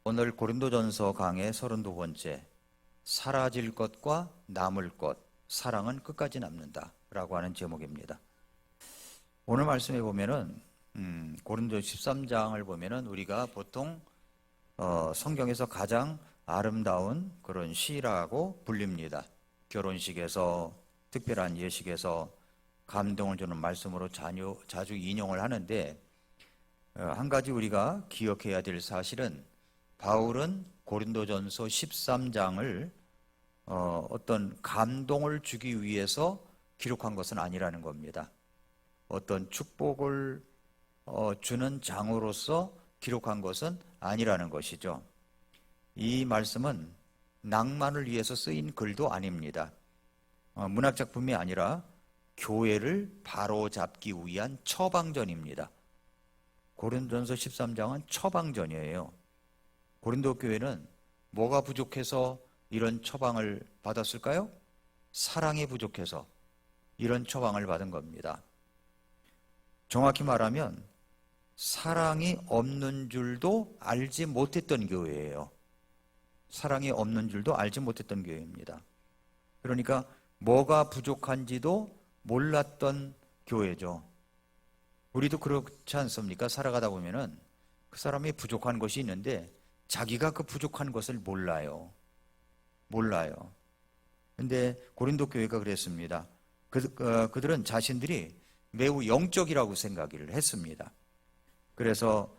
오늘 고린도전서 강의 32번째, 사라질 것과 남을 것, 사랑은 끝까지 남는다 라고 하는 제목입니다. 오늘 말씀에 보면은 고린도 13장을 보면은 우리가 보통 성경에서 가장 아름다운 그런 시라고 불립니다. 결혼식에서, 특별한 예식에서 감동을 주는 말씀으로 자주 인용을 하는데, 한 가지 우리가 기억해야 될 사실은 바울은 고린도전서 13장을 어떤 감동을 주기 위해서 기록한 것은 아니라는 겁니다. 어떤 축복을 주는 장으로서 기록한 것은 아니라는 것이죠. 이 말씀은 낭만을 위해서 쓰인 글도 아닙니다. 문학작품이 아니라 교회를 바로잡기 위한 처방전입니다. 고린도전서 13장은 처방전이에요. 고린도 교회는 뭐가 부족해서 이런 처방을 받았을까요? 사랑이 부족해서 이런 처방을 받은 겁니다. 정확히 말하면 사랑이 없는 줄도 알지 못했던 교회예요. 사랑이 없는 줄도 알지 못했던 교회입니다. 그러니까 뭐가 부족한지도 몰랐던 교회죠. 우리도 그렇지 않습니까? 살아가다 보면은 그 사람이 부족한 것이 있는데 자기가 그 부족한 것을 몰라요. 근데 고린도 교회가 그랬습니다. 그들은 자신들이 매우 영적이라고 생각을 했습니다. 그래서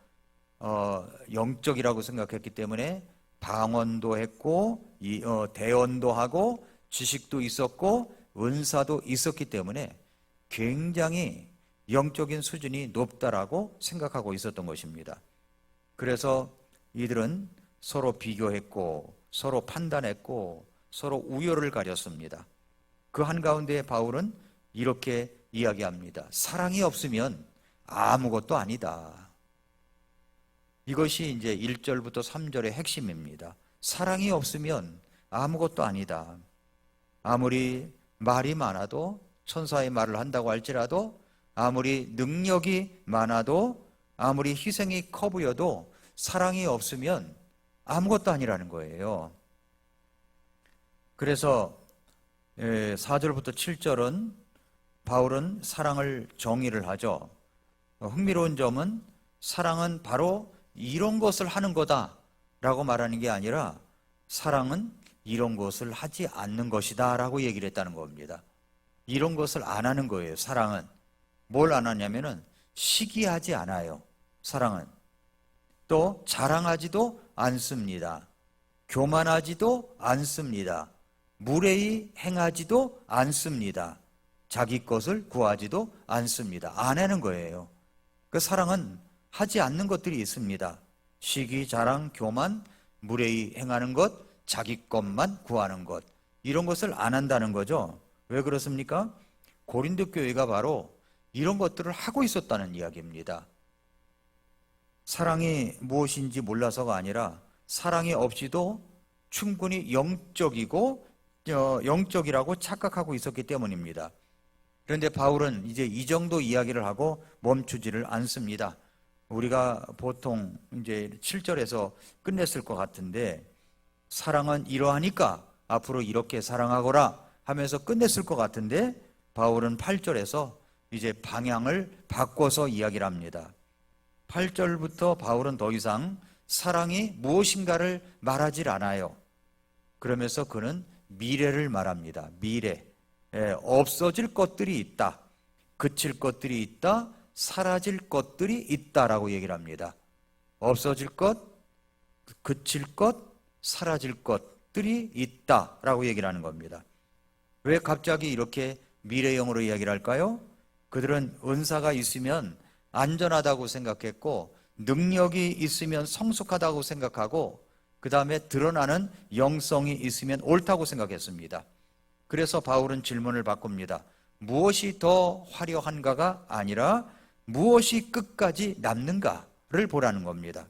영적이라고 생각했기 때문에 방언도 했고 대언도 하고 지식도 있었고 은사도 있었기 때문에 굉장히 영적인 수준이 높다라고 생각하고 있었던 것입니다. 그래서 이들은 서로 비교했고 서로 판단했고 서로 우열을 가렸습니다. 그 한가운데 바울은 이렇게 이야기합니다. 사랑이 없으면 아무것도 아니다. 이것이 이제 1절부터 3절의 핵심입니다. 사랑이 없으면 아무것도 아니다. 아무리 말이 많아도, 천사의 말을 한다고 할지라도, 아무리 능력이 많아도, 아무리 희생이 커 보여도 사랑이 없으면 아무것도 아니라는 거예요. 그래서 4절부터 7절은 바울은 사랑을 정의를 하죠. 흥미로운 점은 사랑은 바로 이런 것을 하는 거다 라고 말하는 게 아니라 사랑은 이런 것을 하지 않는 것이다 라고 얘기를 했다는 겁니다. 이런 것을 안 하는 거예요. 사랑은 뭘 안 하냐면은 시기하지 않아요. 사랑은 또 자랑하지도 않습니다. 교만하지도 않습니다. 무례히 행하지도 않습니다. 자기 것을 구하지도 않습니다. 안 하는 거예요. 그 사랑은 하지 않는 것들이 있습니다. 시기, 자랑, 교만, 무례히 행하는 것, 자기 것만 구하는 것, 이런 것을 안 한다는 거죠. 왜 그렇습니까? 고린도 교회가 바로 이런 것들을 하고 있었다는 이야기입니다. 사랑이 무엇인지 몰라서가 아니라 사랑이 없이도 충분히 영적이라고 착각하고 있었기 때문입니다. 그런데 바울은 이제 이 정도 이야기를 하고 멈추지를 않습니다. 우리가 보통 이제 7절에서 끝냈을 것 같은데, 사랑은 이러하니까 앞으로 이렇게 사랑하거라 하면서 끝냈을 것 같은데, 바울은 8절에서 이제 방향을 바꿔서 이야기를 합니다. 8절부터 바울은 더 이상 사랑이 무엇인가를 말하질 않아요. 그러면서 그는 미래를 말합니다. 미래. 없어질 것들이 있다. 그칠 것들이 있다. 사라질 것들이 있다라고 얘기를 합니다. 없어질 것, 그칠 것, 사라질 것들이 있다라고 얘기를 하는 겁니다. 왜 갑자기 이렇게 미래형으로 이야기를 할까요? 그들은 은사가 있으면 안전하다고 생각했고, 능력이 있으면 성숙하다고 생각하고, 그 다음에 드러나는 영성이 있으면 옳다고 생각했습니다. 그래서 바울은 질문을 바꿉니다. 무엇이 더 화려한가가 아니라 무엇이 끝까지 남는가를 보라는 겁니다.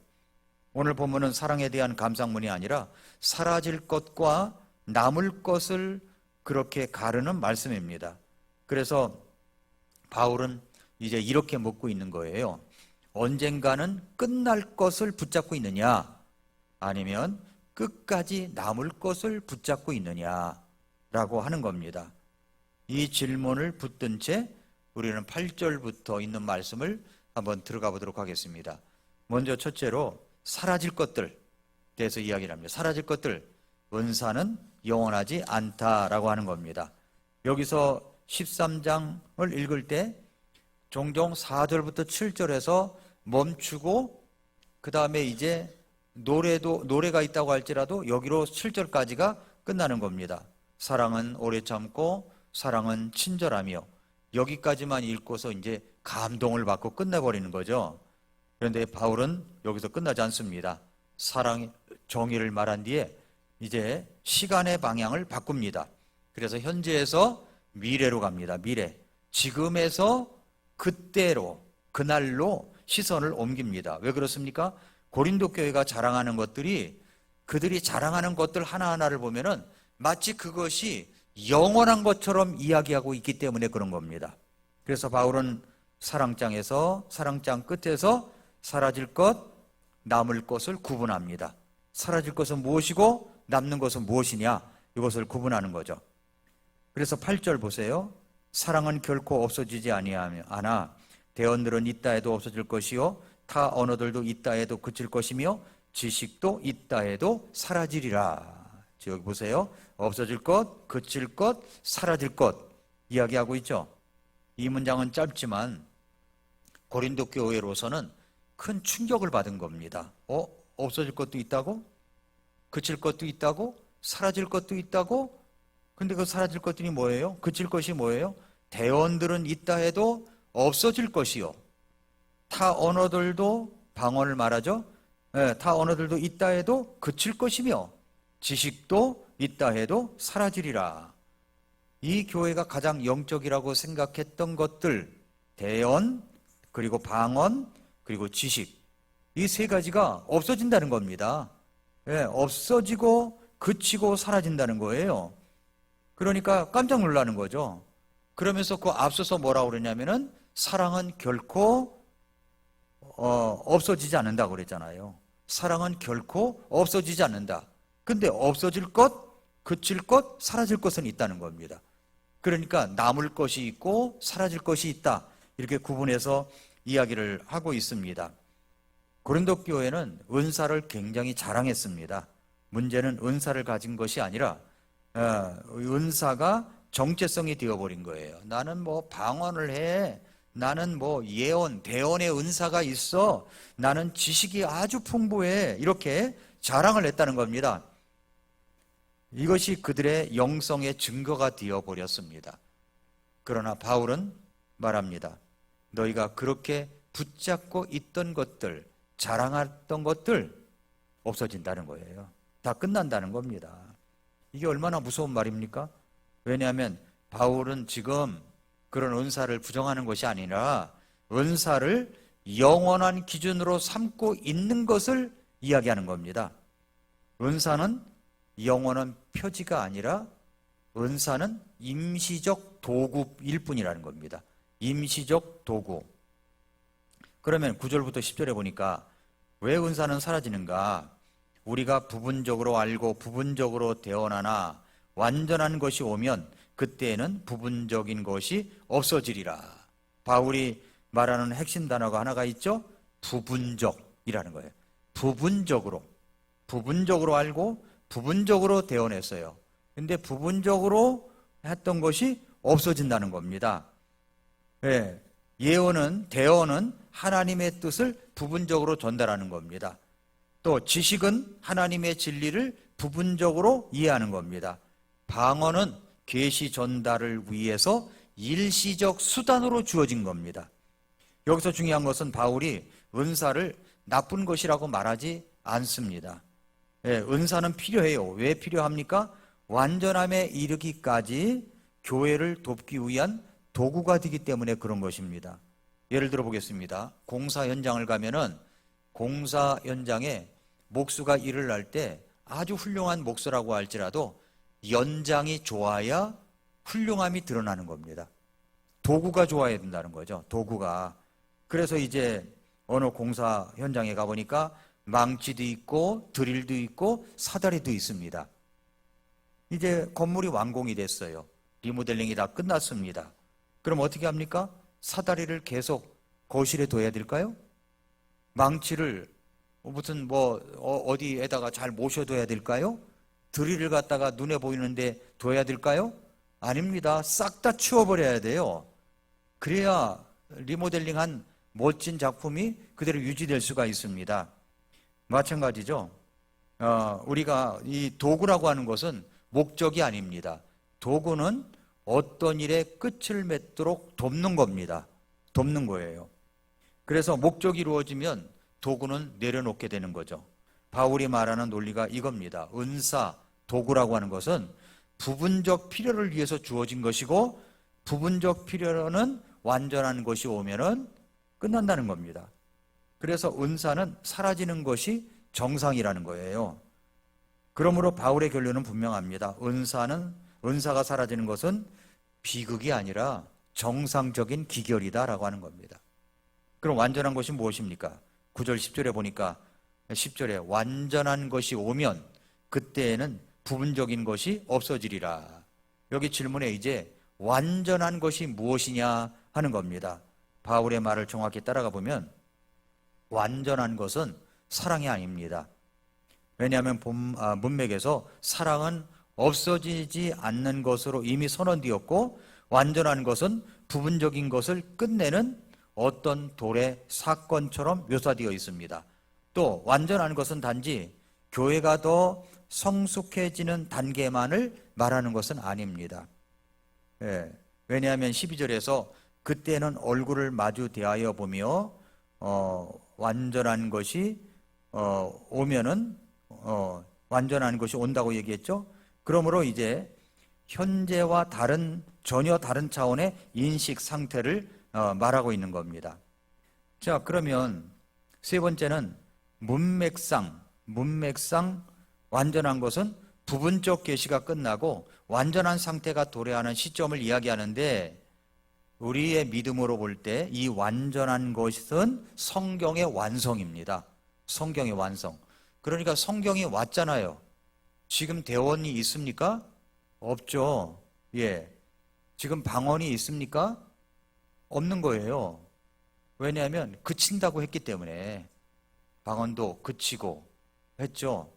오늘 본문은 사랑에 대한 감상문이 아니라 사라질 것과 남을 것을 그렇게 가르는 말씀입니다. 그래서 바울은 이제 이렇게 묻고 있는 거예요. 언젠가는 끝날 것을 붙잡고 있느냐, 아니면 끝까지 남을 것을 붙잡고 있느냐라고 하는 겁니다. 이 질문을 붙든 채 우리는 8절부터 있는 말씀을 한번 들어가 보도록 하겠습니다. 먼저 첫째로 사라질 것들 대해서 이야기를 합니다. 사라질 것들, 은사는 영원하지 않다라고 하는 겁니다. 여기서 13장을 읽을 때 종종 4절부터 7절에서 멈추고 그 다음에 이제 노래가 있다고 할지라도 여기로 7절까지가 끝나는 겁니다. 사랑은 오래 참고 사랑은 친절하며, 여기까지만 읽고서 이제 감동을 받고 끝내버리는 거죠. 그런데 바울은 여기서 끝나지 않습니다. 사랑의 정의를 말한 뒤에 이제 시간의 방향을 바꿉니다. 그래서 현재에서 미래로 갑니다. 미래. 지금에서 그때로, 그날로 시선을 옮깁니다. 왜 그렇습니까? 고린도 교회가 자랑하는 것들이, 그들이 자랑하는 것들 하나하나를 보면은 마치 그것이 영원한 것처럼 이야기하고 있기 때문에 그런 겁니다. 그래서 바울은 사랑장 끝에서 사라질 것, 남을 것을 구분합니다. 사라질 것은 무엇이고 남는 것은 무엇이냐, 이것을 구분하는 거죠. 그래서 8절 보세요. 사랑은 결코 없어지지 아니하나 대언들은 있다 해도 없어질 것이요 타 언어들도 있다 해도 그칠 것이며 지식도 있다 해도 사라지리라. 여기 보세요. 없어질 것, 그칠 것, 사라질 것 이야기하고 있죠. 이 문장은 짧지만 고린도 교회로서는 큰 충격을 받은 겁니다. 없어질 것도 있다고? 그칠 것도 있다고? 사라질 것도 있다고? 근데 그 사라질 것들이 뭐예요? 그칠 것이 뭐예요? 대언들은 있다 해도 없어질 것이요. 타 언어들도, 방언을 말하죠. 타 언어들도 있다 해도 그칠 것이며 지식도 있다 해도 사라지리라. 이 교회가 가장 영적이라고 생각했던 것들, 대언, 그리고 방언, 그리고 지식, 이 세 가지가 없어진다는 겁니다. 없어지고 그치고 사라진다는 거예요. 그러니까 깜짝 놀라는 거죠. 그러면서 그 앞서서 뭐라고 그러냐면은 사랑은 결코 없어지지 않는다고 그랬잖아요. 사랑은 결코 없어지지 않는다. 근데 없어질 것, 그칠 것, 사라질 것은 있다는 겁니다. 그러니까 남을 것이 있고 사라질 것이 있다. 이렇게 구분해서 이야기를 하고 있습니다. 고린도 교회는 은사를 굉장히 자랑했습니다. 문제는 은사를 가진 것이 아니라 은사가 정체성이 되어버린 거예요. 나는 뭐 방언을 해, 나는 뭐 예언, 대언의 은사가 있어, 나는 지식이 아주 풍부해, 이렇게 자랑을 했다는 겁니다. 이것이 그들의 영성의 증거가 되어버렸습니다. 그러나 바울은 말합니다. 너희가 그렇게 붙잡고 있던 것들, 자랑했던 것들 없어진다는 거예요. 다 끝난다는 겁니다. 이게 얼마나 무서운 말입니까? 왜냐하면 바울은 지금 그런 은사를 부정하는 것이 아니라 은사를 영원한 기준으로 삼고 있는 것을 이야기하는 겁니다. 은사는 영원한 표지가 아니라 은사는 임시적 도구일 뿐이라는 겁니다. 임시적 도구. 그러면 9절부터 10절에 보니까 왜 은사는 사라지는가? 우리가 부분적으로 알고 부분적으로 대언하나 완전한 것이 오면 그때에는 부분적인 것이 없어지리라. 바울이 말하는 핵심 단어가 하나가 있죠? 부분적이라는 거예요. 부분적으로 알고 부분적으로 대언했어요. 근데 부분적으로 했던 것이 없어진다는 겁니다. 대언은 하나님의 뜻을 부분적으로 전달하는 겁니다. 또 지식은 하나님의 진리를 부분적으로 이해하는 겁니다. 방언은 계시 전달을 위해서 일시적 수단으로 주어진 겁니다. 여기서 중요한 것은 바울이 은사를 나쁜 것이라고 말하지 않습니다. 은사는 필요해요. 왜 필요합니까? 완전함에 이르기까지 교회를 돕기 위한 도구가 되기 때문에 그런 것입니다. 예를 들어 보겠습니다. 공사 현장을 가면은 공사 현장에 목수가 일을 할 때 아주 훌륭한 목수라고 할지라도 연장이 좋아야 훌륭함이 드러나는 겁니다. 도구가 좋아야 된다는 거죠. 도구가. 그래서 이제 어느 공사 현장에 가보니까 망치도 있고 드릴도 있고 사다리도 있습니다. 이제 건물이 완공이 됐어요. 리모델링이 다 끝났습니다. 그럼 어떻게 합니까? 사다리를 계속 거실에 둬야 될까요? 망치를 무슨 어디에다가 잘 모셔둬야 될까요? 드릴을 갖다가 눈에 보이는데 둬야 될까요? 아닙니다. 싹 다 치워버려야 돼요. 그래야 리모델링한 멋진 작품이 그대로 유지될 수가 있습니다. 마찬가지죠. 우리가 이 도구라고 하는 것은 목적이 아닙니다. 도구는 어떤 일의 끝을 맺도록 돕는 겁니다. 돕는 거예요. 그래서 목적이 이루어지면 도구는 내려놓게 되는 거죠. 바울이 말하는 논리가 이겁니다. 은사, 도구라고 하는 것은 부분적 필요를 위해서 주어진 것이고 부분적 필요는 완전한 것이 오면은 끝난다는 겁니다. 그래서 은사는 사라지는 것이 정상이라는 거예요. 그러므로 바울의 결론은 분명합니다. 은사가 사라지는 것은 비극이 아니라 정상적인 기결이다라고 하는 겁니다. 그럼 완전한 것이 무엇입니까? 9절 10절에 보니까 10절에 완전한 것이 오면 그때에는 부분적인 것이 없어지리라. 여기 질문에 이제 완전한 것이 무엇이냐 하는 겁니다. 바울의 말을 정확히 따라가 보면 완전한 것은 사랑이 아닙니다. 왜냐하면 문맥에서 사랑은 없어지지 않는 것으로 이미 선언되었고 완전한 것은 부분적인 것을 끝내는 어떤 돌의 사건처럼 묘사되어 있습니다. 또 완전한 것은 단지 교회가 더 성숙해지는 단계만을 말하는 것은 아닙니다. 왜냐하면 12절에서 그때는 얼굴을 마주 대하여 보며 완전한 것이 오면은 완전한 것이 온다고 얘기했죠. 그러므로 이제 현재와 전혀 다른 차원의 인식 상태를 말하고 있는 겁니다. 자, 그러면 세 번째는 문맥상 완전한 것은 부분적 계시가 끝나고 완전한 상태가 도래하는 시점을 이야기하는데 우리의 믿음으로 볼 때 이 완전한 것은 성경의 완성입니다. 성경의 완성. 그러니까 성경이 왔잖아요. 지금 대원이 있습니까? 없죠. 지금 방언이 있습니까? 없는 거예요. 왜냐하면 그친다고 했기 때문에 방언도 그치고 했죠.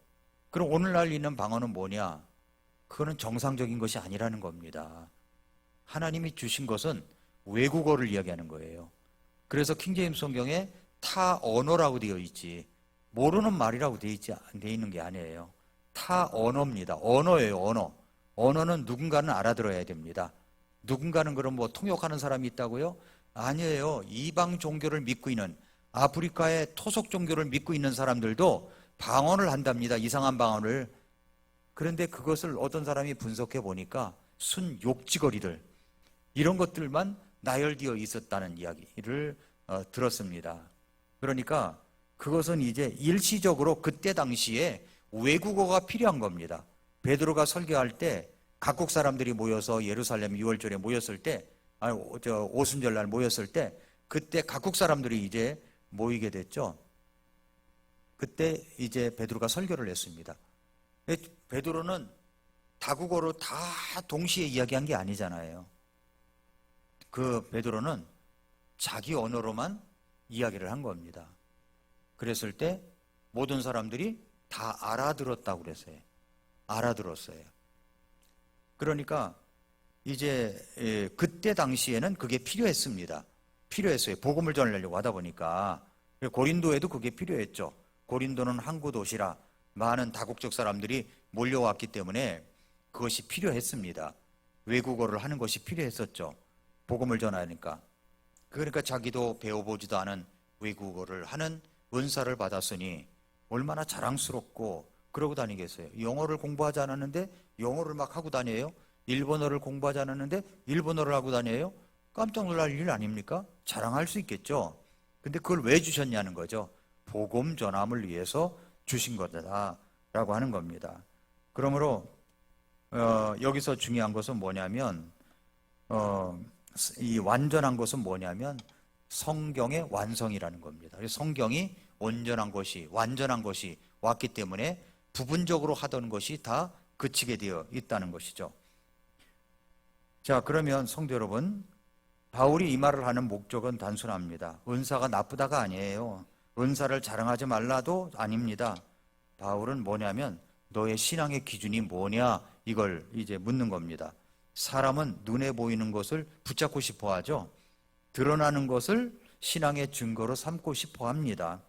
그럼 오늘날 있는 방언은 뭐냐? 그거는 정상적인 것이 아니라는 겁니다. 하나님이 주신 것은 외국어를 이야기하는 거예요. 그래서 킹제임스 성경에 타 언어라고 되어 있지 모르는 말이라고 되어 있는 게 아니에요. 타 언어입니다. 언어예요. 언어는 누군가는 알아들어야 됩니다. 누군가는 그럼 통역하는 사람이 있다고요? 아니에요. 이방 종교를 믿고 있는 아프리카의 토속 종교를 믿고 있는 사람들도 방언을 한답니다. 이상한 방언을. 그런데 그것을 어떤 사람이 분석해 보니까 순 욕지거리들 이런 것들만 나열되어 있었다는 이야기를 들었습니다. 그러니까 그것은 이제 일시적으로 그때 당시에 외국어가 필요한 겁니다. 베드로가 설교할 때 각국 사람들이 모여서 예루살렘 6월절에 모였을 때 오순절날 모였을 때 그때 각국 사람들이 이제 모이게 됐죠. 그때 이제 베드로가 설교를 했습니다. 베드로는 다국어로 다 동시에 이야기한 게 아니잖아요. 그 베드로는 자기 언어로만 이야기를 한 겁니다. 그랬을 때 모든 사람들이 다 알아들었다고 그랬어요. 알아들었어요. 그러니까 이제 그때 당시에는 그게 필요했습니다. 필요했어요. 복음을 전하려고 하다 보니까. 고린도에도 그게 필요했죠. 고린도는 항구 도시라 많은 다국적 사람들이 몰려왔기 때문에 그것이 필요했습니다. 외국어를 하는 것이 필요했었죠. 복음을 전하니까. 그러니까 자기도 배워보지도 않은 외국어를 하는 은사를 받았으니 얼마나 자랑스럽고 그러고 다니겠어요. 영어를 공부하지 않았는데 영어를 막 하고 다녀요. 일본어를 공부하지 않았는데 일본어를 하고 다녀요. 깜짝 놀랄 일 아닙니까? 자랑할 수 있겠죠. 근데 그걸 왜 주셨냐는 거죠. 복음 전함을 위해서 주신 거다라고 하는 겁니다. 그러므로 여기서 중요한 것은 뭐냐면 이 완전한 것은 뭐냐면 성경의 완성이라는 겁니다. 성경이 온전한 것이, 완전한 것이 왔기 때문에 부분적으로 하던 것이 다 그치게 되어 있다는 것이죠. 자, 그러면 성도 여러분, 바울이 이 말을 하는 목적은 단순합니다. 은사가 나쁘다가 아니에요. 은사를 자랑하지 말라도 아닙니다. 바울은 뭐냐면 너의 신앙의 기준이 뭐냐, 이걸 이제 묻는 겁니다. 사람은 눈에 보이는 것을 붙잡고 싶어 하죠. 드러나는 것을 신앙의 증거로 삼고 싶어 합니다.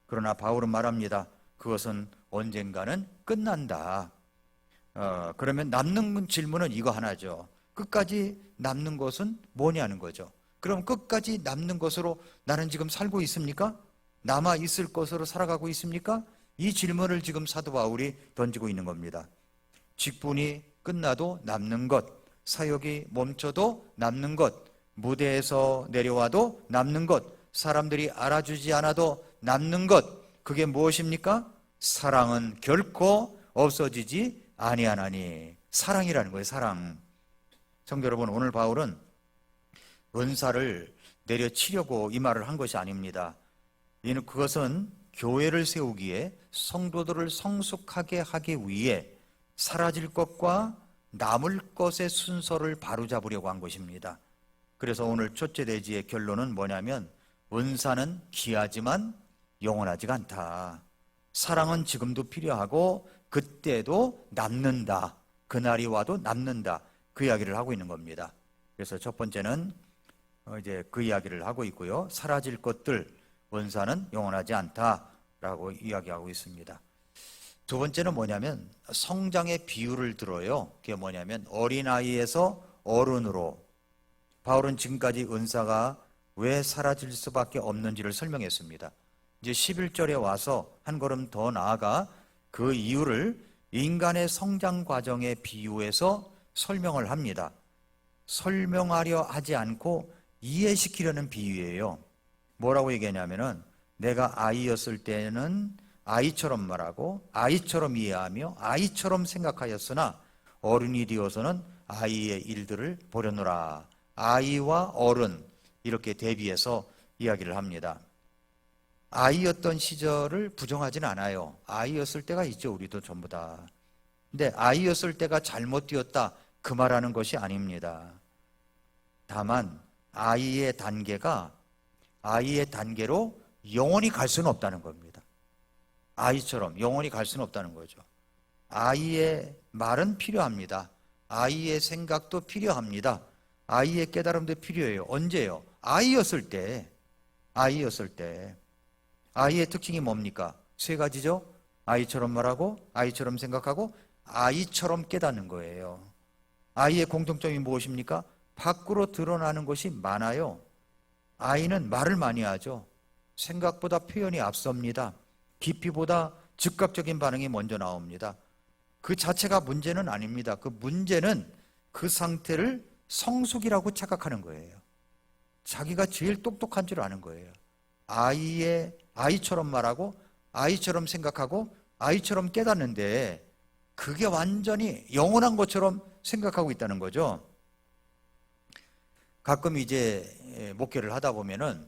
그러나 바울은 말합니다. 그것은 언젠가는 끝난다. 그러면 남는 질문은 이거 하나죠. 끝까지 남는 것은 뭐냐는 거죠. 그럼 끝까지 남는 것으로 나는 지금 살고 있습니까? 남아 있을 것으로 살아가고 있습니까? 이 질문을 지금 사도 바울이 던지고 있는 겁니다. 직분이 끝나도 남는 것, 사역이 멈춰도 남는 것, 무대에서 내려와도 남는 것, 사람들이 알아주지 않아도 남는 것, 그게 무엇입니까? 사랑은 결코 없어지지 아니하나니. 사랑이라는 거예요. 사랑. 성도 여러분, 오늘 바울은 은사를 내려치려고 이 말을 한 것이 아닙니다. 이는 그것은 교회를 세우기에 성도들을 성숙하게 하기 위해 사라질 것과 남을 것의 순서를 바로잡으려고 한 것입니다. 그래서 오늘 첫째 대지의 결론은 뭐냐면 은사는 귀하지만 영원하지가 않다. 사랑은 지금도 필요하고 그때도 남는다. 그날이 와도 남는다. 그 이야기를 하고 있는 겁니다. 그래서 첫 번째는 이제 그 이야기를 하고 있고요. 사라질 것들, 은사는 영원하지 않다라고 이야기하고 있습니다. 두 번째는 뭐냐면 성장의 비유를 들어요. 그게 뭐냐면 어린아이에서 어른으로. 바울은 지금까지 은사가 왜 사라질 수밖에 없는지를 설명했습니다. 이제 11절에 와서 한 걸음 더 나아가 그 이유를 인간의 성장 과정에 비유해서 설명을 합니다. 설명하려 하지 않고 이해시키려는 비유예요. 뭐라고 얘기하냐면은 내가 아이였을 때는 아이처럼 말하고 아이처럼 이해하며 아이처럼 생각하였으나 어른이 되어서는 아이의 일들을 보려노라. 아이와 어른 이렇게 대비해서 이야기를 합니다. 아이였던 시절을 부정하진 않아요. 아이였을 때가 있죠. 우리도 전부 다. 근데 아이였을 때가 잘못 되었다 그 말하는 것이 아닙니다. 다만 아이의 단계로 영원히 갈 수는 없다는 겁니다. 아이처럼 영원히 갈 수는 없다는 거죠. 아이의 말은 필요합니다. 아이의 생각도 필요합니다. 아이의 깨달음도 필요해요. 언제요? 아이였을 때. 아이의 특징이 뭡니까? 세 가지죠. 아이처럼 말하고 아이처럼 생각하고 아이처럼 깨닫는 거예요. 아이의 공통점이 무엇입니까? 밖으로 드러나는 것이 많아요. 아이는 말을 많이 하죠. 생각보다 표현이 앞섭니다. 깊이보다 즉각적인 반응이 먼저 나옵니다. 그 자체가 문제는 아닙니다. 그 문제는 그 상태를 성숙이라고 착각하는 거예요. 자기가 제일 똑똑한 줄 아는 거예요. 아이처럼 말하고 아이처럼 생각하고 아이처럼 깨닫는데 그게 완전히 영원한 것처럼 생각하고 있다는 거죠. 가끔 이제 목회를 하다 보면은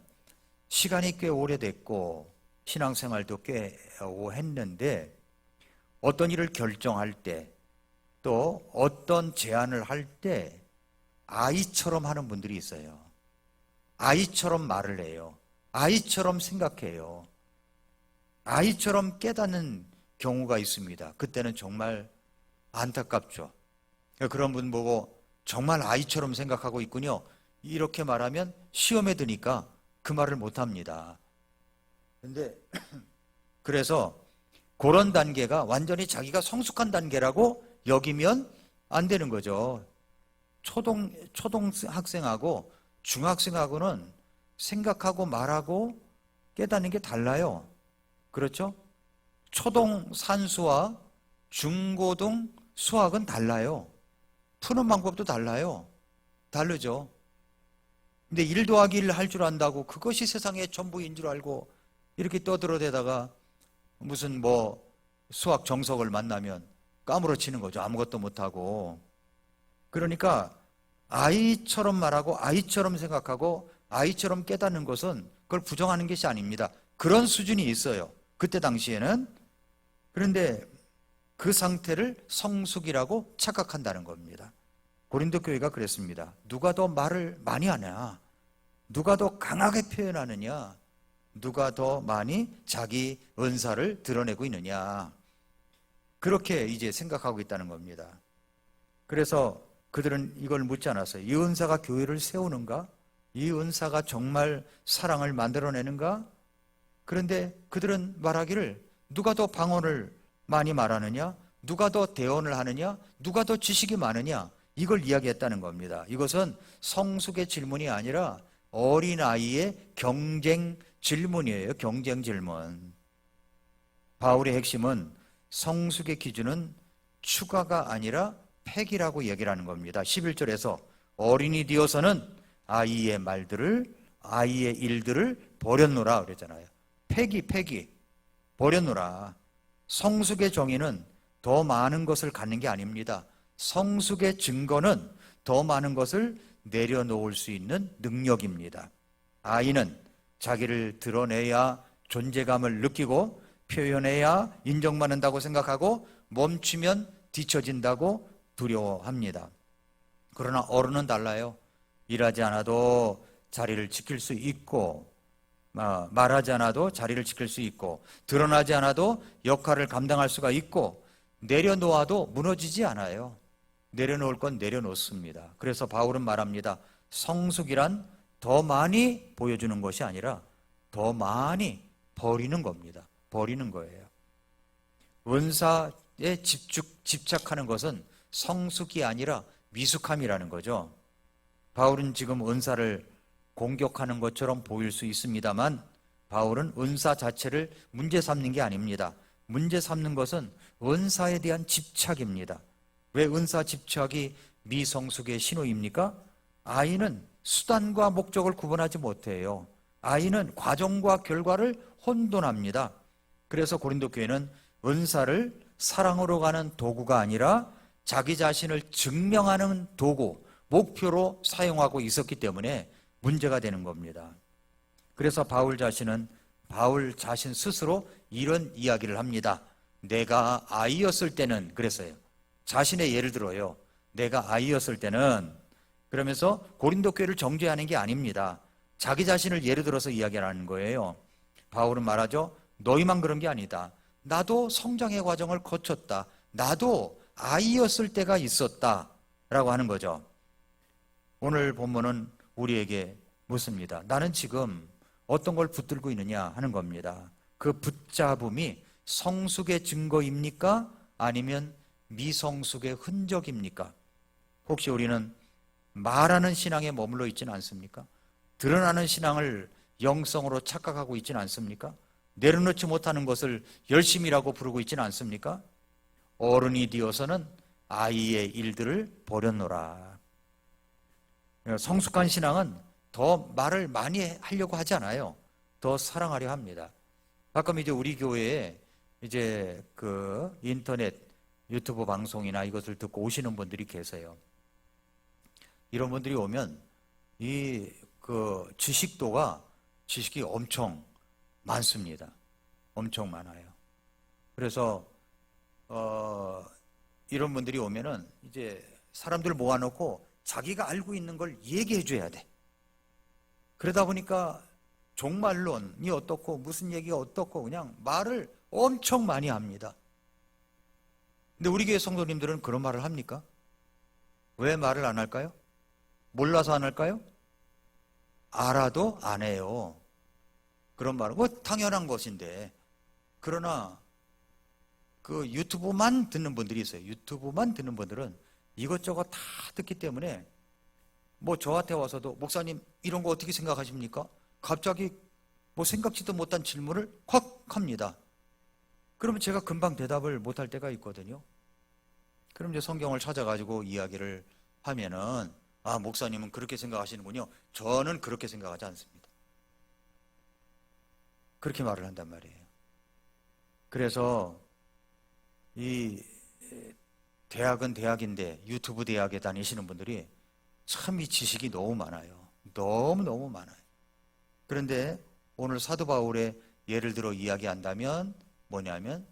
시간이 꽤 오래됐고 신앙생활도 꽤 했는데 어떤 일을 결정할 때 또 어떤 제안을 할 때 아이처럼 하는 분들이 있어요. 아이처럼 말을 해요. 아이처럼 생각해요. 아이처럼 깨닫는 경우가 있습니다. 그때는 정말 안타깝죠. 그런 분 보고 정말 아이처럼 생각하고 있군요. 이렇게 말하면 시험에 드니까 그 말을 못합니다. 근데 그래서 그런 단계가 완전히 자기가 성숙한 단계라고 여기면 안 되는 거죠. 초등학생하고 중학생하고는 생각하고 말하고 깨닫는 게 달라요. 그렇죠? 초등 산수와 중고등 수학은 달라요. 푸는 방법도 달라요. 다르죠. 근데 1 더하기 1 할 줄 안다고 그것이 세상의 전부인 줄 알고 이렇게 떠들어대다가 무슨 수학 정석을 만나면 까무러치는 거죠. 아무것도 못하고. 그러니까 아이처럼 말하고 아이처럼 생각하고 아이처럼 깨닫는 것은 그걸 부정하는 것이 아닙니다. 그런 수준이 있어요. 그때 당시에는. 그런데 그 상태를 성숙이라고 착각한다는 겁니다. 고린도 교회가 그랬습니다. 누가 더 말을 많이 하냐? 누가 더 강하게 표현하느냐? 누가 더 많이 자기 은사를 드러내고 있느냐? 그렇게 이제 생각하고 있다는 겁니다. 그래서 그들은 이걸 묻지 않았어요. 이 은사가 교회를 세우는가? 이 은사가 정말 사랑을 만들어내는가? 그런데 그들은 말하기를 누가 더 방언을 많이 말하느냐? 누가 더 대언을 하느냐? 누가 더 지식이 많으냐? 이걸 이야기했다는 겁니다. 이것은 성숙의 질문이 아니라 어린아이의 경쟁 질문이에요. 경쟁 질문. 바울의 핵심은 성숙의 기준은 추가가 아니라 팩이라고 얘기를 하는 겁니다. 11절에서 어린이 되어서는 아이의 말들을, 아이의 일들을 버렸노라 그랬잖아요. 팩이 버렸노라. 성숙의 정의는 더 많은 것을 갖는 게 아닙니다. 성숙의 증거는 더 많은 것을 내려놓을 수 있는 능력입니다. 아이는 자기를 드러내야 존재감을 느끼고 표현해야 인정받는다고 생각하고 멈추면 뒤처진다고 두려워합니다. 그러나 어른은 달라요. 일하지 않아도 자리를 지킬 수 있고 말하지 않아도 자리를 지킬 수 있고 드러나지 않아도 역할을 감당할 수가 있고 내려놓아도 무너지지 않아요. 내려놓을 건 내려놓습니다. 그래서 바울은 말합니다. 성숙이란 더 많이 보여주는 것이 아니라 더 많이 버리는 겁니다. 버리는 거예요. 은사에 집착하는 것은 성숙이 아니라 미숙함이라는 거죠. 바울은 지금 은사를 공격하는 것처럼 보일 수 있습니다만 바울은 은사 자체를 문제 삼는 게 아닙니다. 문제 삼는 것은 은사에 대한 집착입니다. 왜 은사 집착이 미성숙의 신호입니까? 아이는 수단과 목적을 구분하지 못해요. 아이는 과정과 결과를 혼돈합니다. 그래서 고린도 교회는 은사를 사랑으로 가는 도구가 아니라 자기 자신을 증명하는 도구, 목표로 사용하고 있었기 때문에 문제가 되는 겁니다. 그래서 바울 자신 스스로 이런 이야기를 합니다. 내가 아이였을 때는 그랬어요. 자신의 예를 들어요. 내가 아이였을 때는 그러면서 고린도 교회를 정죄하는 게 아닙니다. 자기 자신을 예를 들어서 이야기하는 거예요. 바울은 말하죠. 너희만 그런 게 아니다. 나도 성장의 과정을 거쳤다. 나도 아이였을 때가 있었다. 라고 하는 거죠. 오늘 본문은 우리에게 묻습니다. 나는 지금 어떤 걸 붙들고 있느냐 하는 겁니다. 그 붙잡음이 성숙의 증거입니까? 아니면 미성숙의 흔적입니까? 혹시 우리는 말하는 신앙에 머물러 있지는 않습니까? 드러나는 신앙을 영성으로 착각하고 있지는 않습니까? 내려놓지 못하는 것을 열심이라고 부르고 있지는 않습니까? 어른이 되어서는 아이의 일들을 버렸노라. 성숙한 신앙은 더 말을 많이 하려고 하지 않아요. 더 사랑하려 합니다. 가끔 이제 우리 교회에 이제 그 인터넷 유튜브 방송이나 이것을 듣고 오시는 분들이 계세요. 이런 분들이 오면 그 지식이 엄청 많습니다. 엄청 많아요. 그래서 이런 분들이 오면은 이제 사람들 모아놓고 자기가 알고 있는 걸 얘기해 줘야 돼. 그러다 보니까 종말론이 어떻고 무슨 얘기가 어떻고 그냥 말을 엄청 많이 합니다. 근데 우리 교회 성도님들은 그런 말을 합니까? 왜 말을 안 할까요? 몰라서 안 할까요? 알아도 안 해요. 그런 말은 당연한 것인데. 그러나 그 유튜브만 듣는 분들이 있어요. 유튜브만 듣는 분들은 이것저것 다 듣기 때문에 뭐 저한테 와서도 목사님 이런 거 어떻게 생각하십니까? 갑자기 뭐 생각지도 못한 질문을 확 합니다. 그러면 제가 금방 대답을 못할 때가 있거든요. 그럼 이제 성경을 찾아가지고 이야기를 하면은 목사님은 그렇게 생각하시는군요. 저는 그렇게 생각하지 않습니다. 그렇게 말을 한단 말이에요. 그래서 이 대학은 대학인데 유튜브 대학에 다니시는 분들이 참 이 지식이 너무 많아요. 너무너무 많아요. 그런데 오늘 사도 바울의 예를 들어 이야기한다면 뭐냐면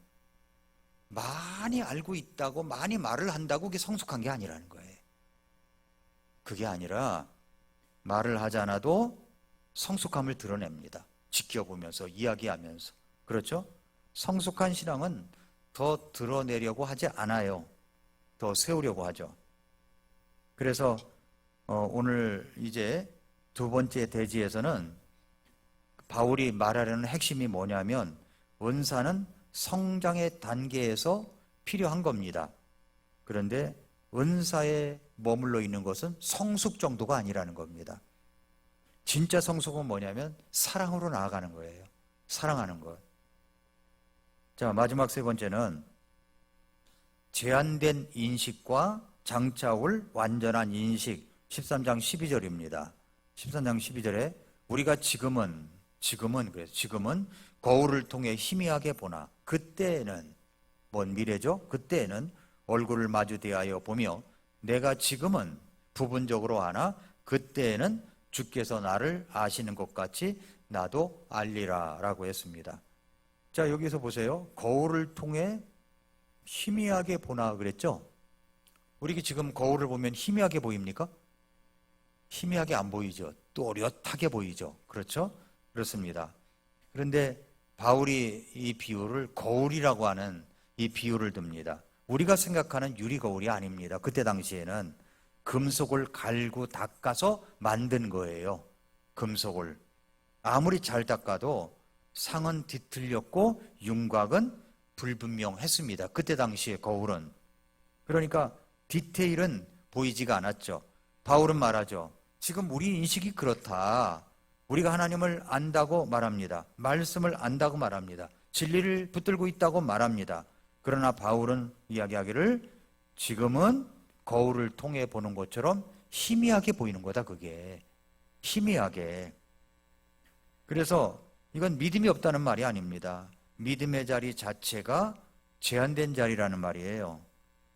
많이 알고 있다고 많이 말을 한다고 그게 성숙한 게 아니라는 거예요. 그게 아니라 말을 하지 않아도 성숙함을 드러냅니다. 지켜보면서 이야기하면서. 그렇죠? 성숙한 신앙은 더 드러내려고 하지 않아요. 더 세우려고 하죠. 그래서 오늘 이제 두 번째 대지에서는 바울이 말하려는 핵심이 뭐냐면 은사는 성장의 단계에서 필요한 겁니다. 그런데 은사에 머물러 있는 것은 성숙 정도가 아니라는 겁니다. 진짜 성숙은 뭐냐면 사랑으로 나아가는 거예요. 사랑하는 것. 자, 마지막 세 번째는 제한된 인식과 장차올 완전한 인식. 13장 12절입니다. 13장 12절에 우리가 지금은 거울을 통해 희미하게 보나 그때는 뭔 미래죠? 그때는 얼굴을 마주 대하여 보며 내가 지금은 부분적으로 아나 그때에는 주께서 나를 아시는 것 같이 나도 알리라 라고 했습니다. 자, 여기서 보세요. 거울을 통해 희미하게 보나 그랬죠? 우리 지금 거울을 보면 희미하게 보입니까? 희미하게 안 보이죠. 또렷하게 보이죠. 그렇죠? 그렇습니다. 그런데 바울이 이 비유를 거울이라고 하는 이 비유를 듭니다. 우리가 생각하는 유리 거울이 아닙니다. 그때 당시에는 금속을 갈고 닦아서 만든 거예요. 금속을 아무리 잘 닦아도 상은 뒤틀렸고 윤곽은 불분명했습니다. 그때 당시의 거울은. 그러니까 디테일은 보이지가 않았죠. 바울은 말하죠. 지금 우리 인식이 그렇다. 우리가 하나님을 안다고 말합니다. 말씀을 안다고 말합니다. 진리를 붙들고 있다고 말합니다. 그러나 바울은 이야기하기를 지금은 거울을 통해 보는 것처럼 희미하게 보이는 거다. 그게 희미하게. 그래서 이건 믿음이 없다는 말이 아닙니다. 믿음의 자리 자체가 제한된 자리라는 말이에요.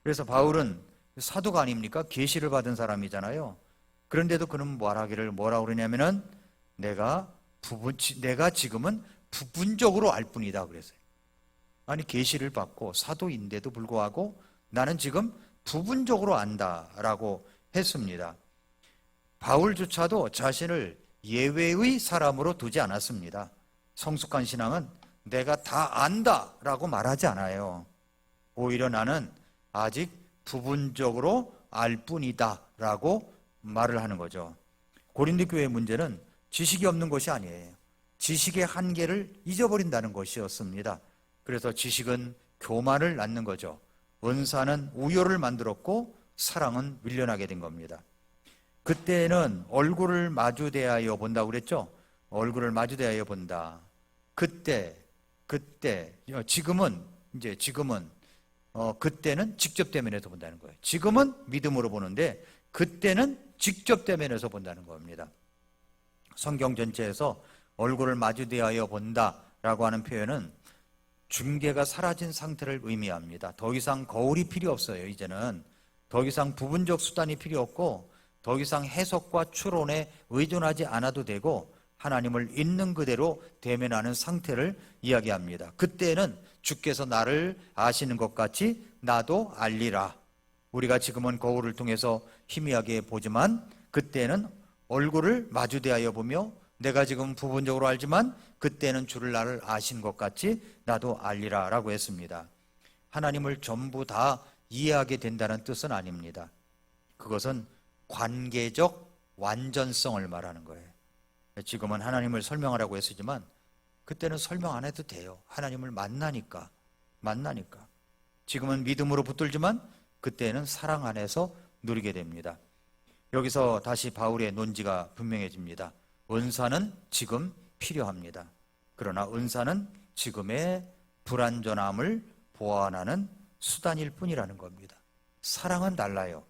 그래서 바울은 사도가 아닙니까? 계시를 받은 사람이잖아요. 그런데도 그는 뭐라고 그러냐면은 내가 지금은 부분적으로 알 뿐이다 그랬어요. 아니 계시를 받고 사도인데도 불구하고 나는 지금 부분적으로 안다라고 했습니다. 바울조차도 자신을 예외의 사람으로 두지 않았습니다. 성숙한 신앙은 내가 다 안다라고 말하지 않아요. 오히려 나는 아직 부분적으로 알 뿐이다라고 말을 하는 거죠. 고린도 교회의 문제는 지식이 없는 것이 아니에요. 지식의 한계를 잊어버린다는 것이었습니다. 그래서 지식은 교만을 낳는 거죠. 은사는 우열을 만들었고 사랑은 밀려나게 된 겁니다. 그때는 얼굴을 마주 대하여 본다고 그랬죠. 얼굴을 마주 대하여 본다. 지금은 그때는 직접 대면해서 본다는 거예요. 지금은 믿음으로 보는데 그때는 직접 대면해서 본다는 겁니다. 성경 전체에서 얼굴을 마주 대하여 본다라고 하는 표현은 중개가 사라진 상태를 의미합니다. 더 이상 거울이 필요 없어요. 이제는 더 이상 부분적 수단이 필요 없고 더 이상 해석과 추론에 의존하지 않아도 되고 하나님을 있는 그대로 대면하는 상태를 이야기합니다. 그때는 주께서 나를 아시는 것 같이 나도 알리라. 우리가 지금은 거울을 통해서 희미하게 보지만 그때는 얼굴을 마주 대하여 보며 내가 지금 부분적으로 알지만 그때는 주를 나를 아신 것 같이 나도 알리라 라고 했습니다. 하나님을 전부 다 이해하게 된다는 뜻은 아닙니다. 그것은 관계적 완전성을 말하는 거예요. 지금은 하나님을 설명하라고 했지만 그때는 설명 안 해도 돼요. 하나님을 만나니까. 지금은 믿음으로 붙들지만 그때는 사랑 안에서 누리게 됩니다. 여기서 다시 바울의 논지가 분명해집니다. 은사는 지금 필요합니다. 그러나 은사는 지금의 불완전함을 보완하는 수단일 뿐이라는 겁니다. 사랑은 달라요.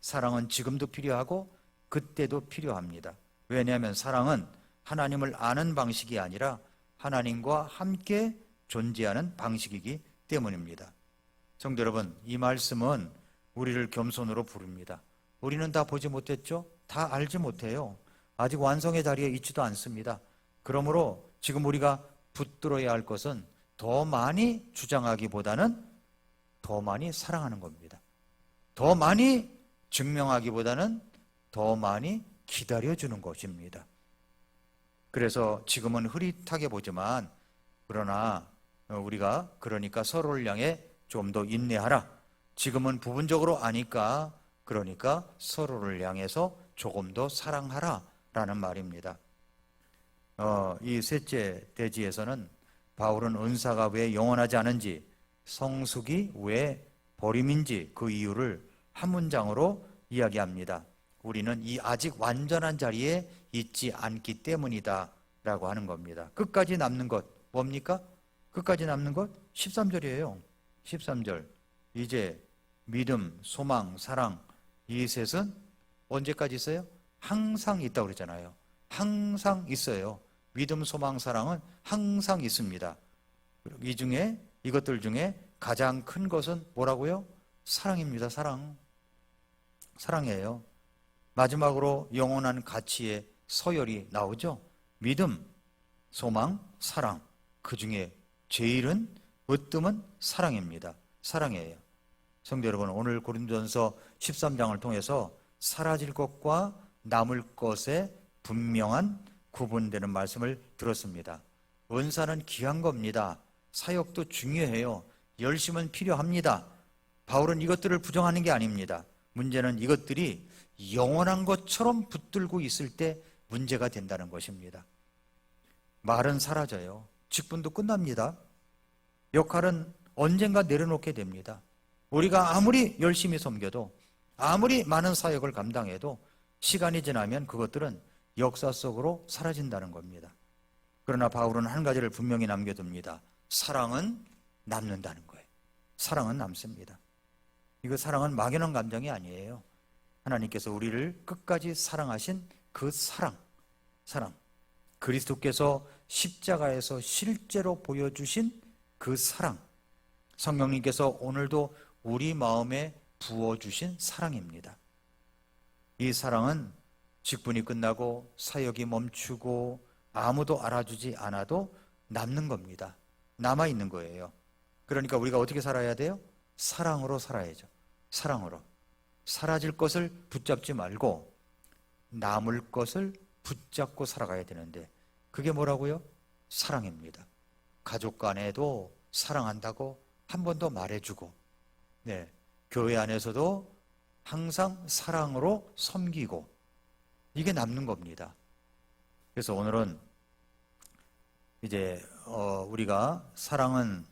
사랑은 지금도 필요하고 그때도 필요합니다. 왜냐하면 사랑은 하나님을 아는 방식이 아니라 하나님과 함께 존재하는 방식이기 때문입니다. 성도 여러분, 이 말씀은 우리를 겸손으로 부릅니다. 우리는 다 보지 못했죠? 다 알지 못해요. 아직 완성의 자리에 있지도 않습니다. 그러므로 지금 우리가 붙들어야 할 것은 더 많이 주장하기보다는 더 많이 사랑하는 겁니다. 더 많이 증명하기보다는 더 많이 기다려주는 것입니다. 그래서 지금은 흐릿하게 보지만 그러나 우리가 그러니까 서로를 향해 좀 더 인내하라. 지금은 부분적으로 아니까 그러니까 서로를 향해서 조금 더 사랑하라 라는 말입니다. 이 셋째 대지에서는 바울은 은사가 왜 영원하지 않은지, 성숙이 왜 버림인지 그 이유를 한 문장으로 이야기합니다. 우리는 이 아직 완전한 자리에 있지 않기 때문이다 라고 하는 겁니다. 끝까지 남는 것 뭡니까? 끝까지 남는 것 13절이에요. 13절. 이제 믿음, 소망, 사랑 이 셋은 언제까지 있어요? 항상 있다고 그러잖아요. 항상 있어요. 믿음, 소망, 사랑은 항상 있습니다. 이것들 중에 가장 큰 것은 뭐라고요? 사랑입니다. 사랑이에요. 마지막으로 영원한 가치의 서열이 나오죠. 믿음, 소망, 사랑. 그 중에 제일은 으뜸은 사랑입니다. 사랑이에요. 성도 여러분, 오늘 고린도전서 13장을 통해서 사라질 것과 남을 것에 분명한 구분되는 말씀을 들었습니다. 은사는 귀한 겁니다. 사역도 중요해요. 열심은 필요합니다. 바울은 이것들을 부정하는 게 아닙니다. 문제는 이것들이 영원한 것처럼 붙들고 있을 때 문제가 된다는 것입니다. 말은 사라져요. 직분도 끝납니다. 역할은 언젠가 내려놓게 됩니다. 우리가 아무리 열심히 섬겨도 아무리 많은 사역을 감당해도 시간이 지나면 그것들은 역사 속으로 사라진다는 겁니다. 그러나 바울은 한 가지를 분명히 남겨둡니다. 사랑은 남는다는 거예요. 사랑은 남습니다. 이거 사랑은 막연한 감정이 아니에요. 하나님께서 우리를 끝까지 사랑하신 그 사랑. 그리스도께서 십자가에서 실제로 보여주신 그 사랑. 성령님께서 오늘도 우리 마음에 부어주신 사랑입니다. 이 사랑은 직분이 끝나고 사역이 멈추고 아무도 알아주지 않아도 남는 겁니다. 남아있는 거예요. 그러니까 우리가 어떻게 살아야 돼요? 사랑으로 살아야죠. 사랑으로. 사라질 것을 붙잡지 말고 남을 것을 붙잡고 살아가야 되는데 그게 뭐라고요? 사랑입니다. 가족 간에도 사랑한다고 한 번 더 말해주고, 네, 교회 안에서도 항상 사랑으로 섬기고, 이게 남는 겁니다. 그래서 오늘은 이제 우리가 사랑은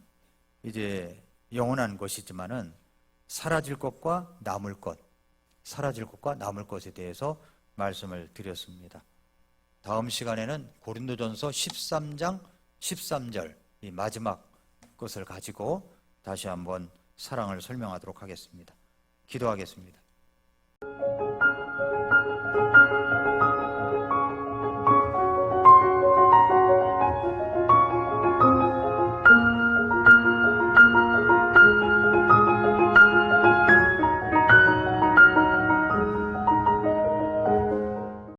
이제 영원한 것이지만은 사라질 것과 남을 것에 대해서 말씀을 드렸습니다. 다음 시간에는 고린도전서 13장 13절 이 마지막 것을 가지고 다시 한번 사랑을 설명하도록 하겠습니다. 기도하겠습니다.